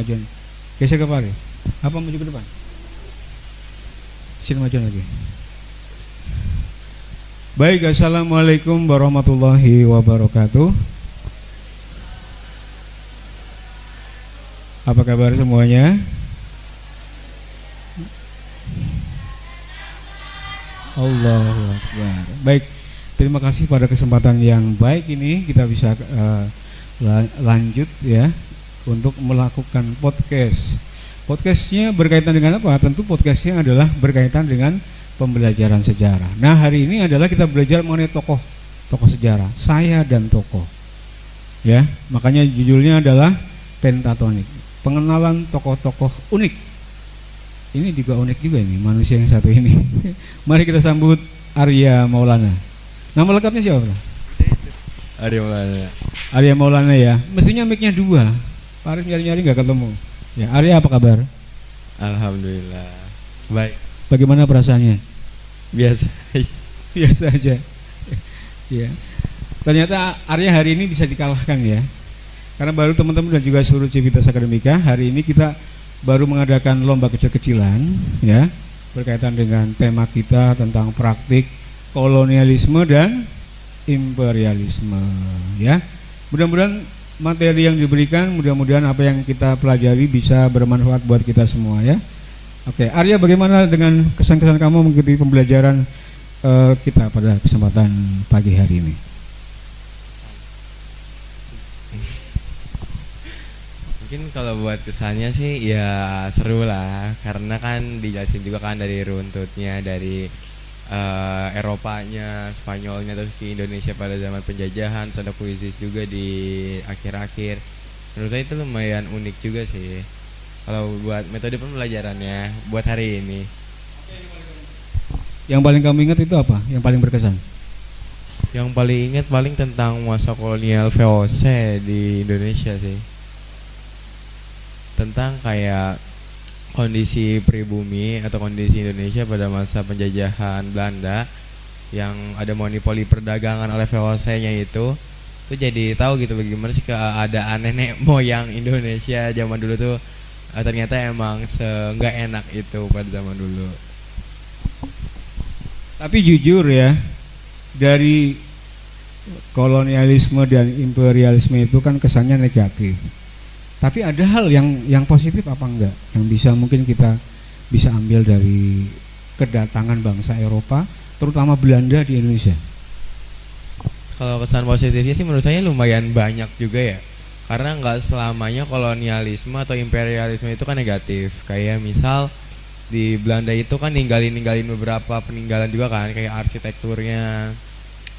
majuan. Geser ke Pak Arif. Apa maju ke depan? Sini majuan lagi. Baik, assalamualaikum warahmatullahi wabarakatuh. Apa kabar semuanya? Allahu Akbar. Baik, terima kasih pada kesempatan yang baik ini kita bisa lanjut ya untuk melakukan podcast. Podcastnya berkaitan dengan apa? Tentu podcastnya adalah berkaitan dengan pembelajaran sejarah. Nah, hari ini adalah kita belajar mengenai tokoh sejarah, saya dan tokoh. Ya, makanya judulnya adalah Pentatonik, pengenalan tokoh-tokoh unik. Ini juga unik juga ini manusia yang satu ini. Mari kita sambut Arya Maulana. Nama lengkapnya siapa? Arya Maulana. Arya Maulana ya. Mestinya mic-nya 2. Pak Arif nyari-nyari nggak ketemu. Ya, Arya apa kabar? Alhamdulillah. Baik. Bagaimana perasaannya? Biasa. Biasa aja. Ya. Ternyata Arya hari ini bisa dikalahkan ya. Karena baru teman-teman dan juga seluruh Civitas Akademika hari ini kita baru mengadakan lomba kecil-kecilan ya, berkaitan dengan tema kita tentang praktik kolonialisme dan imperialisme ya. Mudah-mudahan materi yang diberikan, mudah-mudahan apa yang kita pelajari bisa bermanfaat buat kita semua ya. Oke, Arya, bagaimana dengan kesan-kesan kamu mengikuti pembelajaran kita pada kesempatan pagi hari ini? Mungkin kalau buat kesannya sih ya seru lah, karena kan dijelasin juga kan dari runtutnya, dari Eropanya, Spanyolnya, terus ke Indonesia pada zaman penjajahan, terus ada puisi juga di akhir-akhir. Menurut saya itu lumayan unik juga sih kalau buat metode pembelajarannya buat hari ini. Yang paling kamu ingat itu apa? Yang paling berkesan? Yang paling ingat paling tentang masa kolonial VOC di Indonesia sih. Tentang kayak kondisi pribumi atau kondisi Indonesia pada masa penjajahan Belanda yang ada monopoli perdagangan oleh VOC-nya itu jadi tahu gitu bagaimana sih keadaan nenek moyang Indonesia zaman dulu tuh. Ternyata emang nggak enak itu pada zaman dulu. Tapi jujur ya, dari kolonialisme dan imperialisme itu kan kesannya negatif. Tapi ada hal yang positif apa enggak? Yang bisa mungkin kita bisa ambil dari kedatangan bangsa Eropa, terutama Belanda di Indonesia. Kalau kesan positifnya sih menurut saya lumayan banyak juga ya. Karena nggak selamanya kolonialisme atau imperialisme itu kan negatif. Kayak misal di Belanda itu kan ninggalin beberapa peninggalan juga kan, kayak arsitekturnya,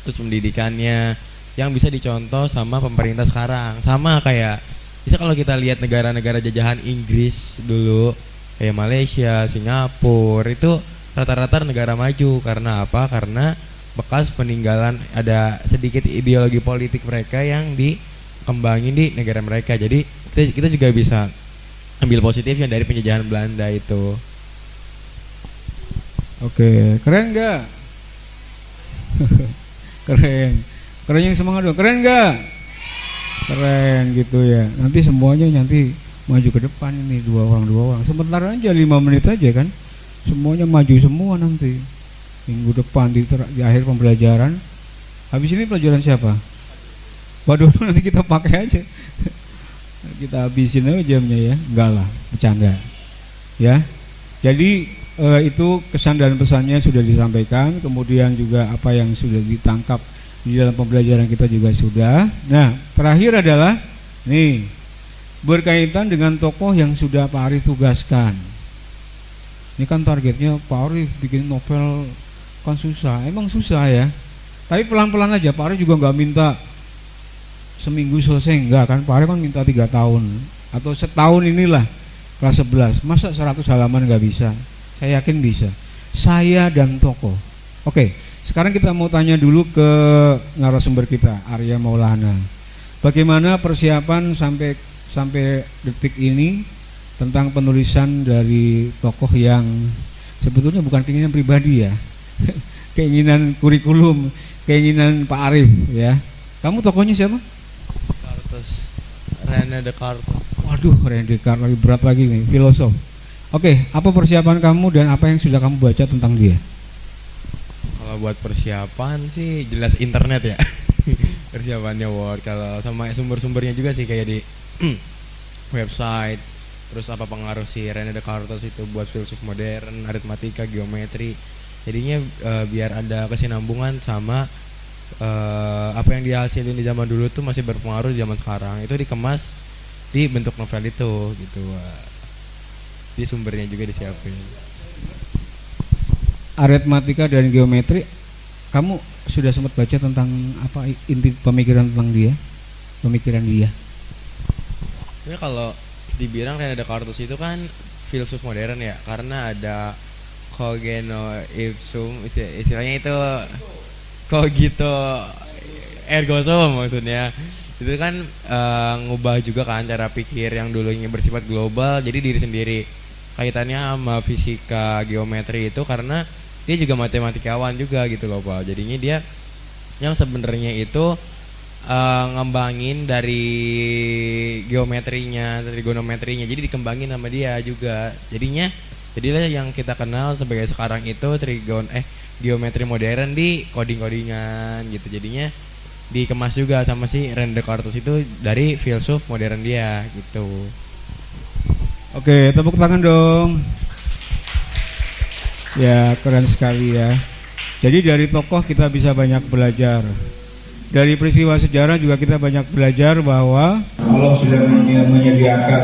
terus pendidikannya yang bisa dicontoh sama pemerintah sekarang. Sama kayak bisa kalau kita lihat negara-negara jajahan Inggris dulu, kayak Malaysia, Singapura, itu rata-rata negara maju. Karena apa? Karena bekas peninggalan, ada sedikit ideologi politik mereka yang dikembangin di negara mereka. Jadi kita juga bisa ambil positifnya dari penjajahan Belanda itu. Oke, keren nggak? Keren yang semangat dong. Keren nggak? Keren gitu ya. Nanti semuanya maju ke depan ini dua orang. Sebentar aja 5 menit aja kan. Semuanya maju semua nanti. Minggu depan di akhir pembelajaran. Habis ini pelajaran siapa? Waduh, nanti kita pakai aja. Kita habisin aja jamnya ya. Enggak lah, bercanda. Ya. Jadi itu kesan dan pesannya sudah disampaikan, kemudian juga apa yang sudah ditangkap di dalam pembelajaran kita juga sudah. Nah, terakhir adalah nih berkaitan dengan tokoh yang sudah Pak Arif tugaskan. Ini kan targetnya Pak Arif bikin novel kan susah, emang susah ya. Tapi pelan-pelan aja. Pak Arif juga nggak minta seminggu selesai, enggak kan. Pak Arif kan minta 3 tahun atau setahun inilah kelas 11. Masa 100 halaman nggak bisa? Saya yakin bisa. Saya dan tokoh. Oke, sekarang kita mau tanya dulu ke narasumber kita, Arya Maulana. Bagaimana persiapan sampai detik ini tentang penulisan dari tokoh yang sebetulnya bukan keinginan pribadi ya, keinginan kurikulum, keinginan Pak Arif ya. Kamu tokohnya siapa? Descartes, René Descartes. Waduh, René Descartes lagi berat lagi nih, filosof. Oke, apa persiapan kamu dan apa yang sudah kamu baca tentang dia? Kalau buat persiapan sih jelas internet ya. Persiapannya Word. Kalau sama sumber-sumbernya juga sih kayak di website. Terus apa pengaruh si René Descartes itu buat filsuf modern, aritmatika, geometri. Jadinya biar ada kesinambungan sama apa yang dihasilin di zaman dulu tuh masih berpengaruh di zaman sekarang. Itu dikemas di bentuk novel itu gitu. Di sumbernya juga disiapin. Aritmatika dan geometri, kamu sudah sempat baca tentang apa inti pemikiran tentang dia? Pemikiran dia. Ini kalau dibilang René Descartes itu kan filsuf modern ya, karena ada cogito ipsum, istilahnya itu cogito ergo sum maksudnya. Itu kan ngubah juga kan cara pikir yang dulunya bersifat global jadi diri sendiri. Kaitannya sama fisika geometri itu karena dia juga matematikawan juga gitu loh Pak. Jadinya dia yang sebenarnya itu ngembangin dari geometrinya, trigonometrinya. Jadi dikembangin sama dia juga. Jadilah yang kita kenal sebagai sekarang itu geometri modern di codingan gitu. Jadinya dikemas juga sama si René Descartes itu dari filsuf modern dia gitu. Oke, tepuk tangan dong. Ya, keren sekali ya. Jadi dari tokoh kita bisa banyak belajar. Dari peristiwa sejarah juga kita banyak belajar bahwa Allah sudah menyediakan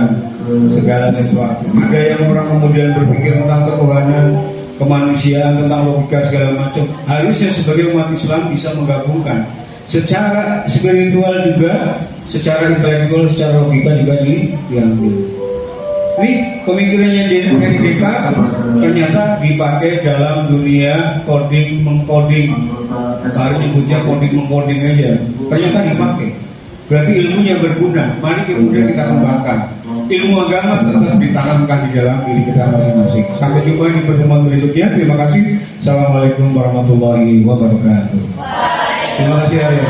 segala sesuatu. Ada yang orang kemudian berpikir tentang ketuhanan, kemanusiaan, tentang logika segala macam. Harusnya sebagai umat Islam bisa menggabungkan secara spiritual juga, secara intelektual, secara logika juga diambil. Ini pemikirannya René Descartes ternyata dipakai dalam dunia coding mengcoding. Hari nyebutnya coding mengcoding aja. Ternyata dipakai. Berarti ilmunya berguna. Mari kemudian kita kembangkan. Ilmu agama tetap ditanamkan di dalam diri kita masing-masing. Sampai jumpa di pertemuan berikutnya. Terima kasih. Assalamualaikum warahmatullahi wabarakatuh. Terima kasih Arya.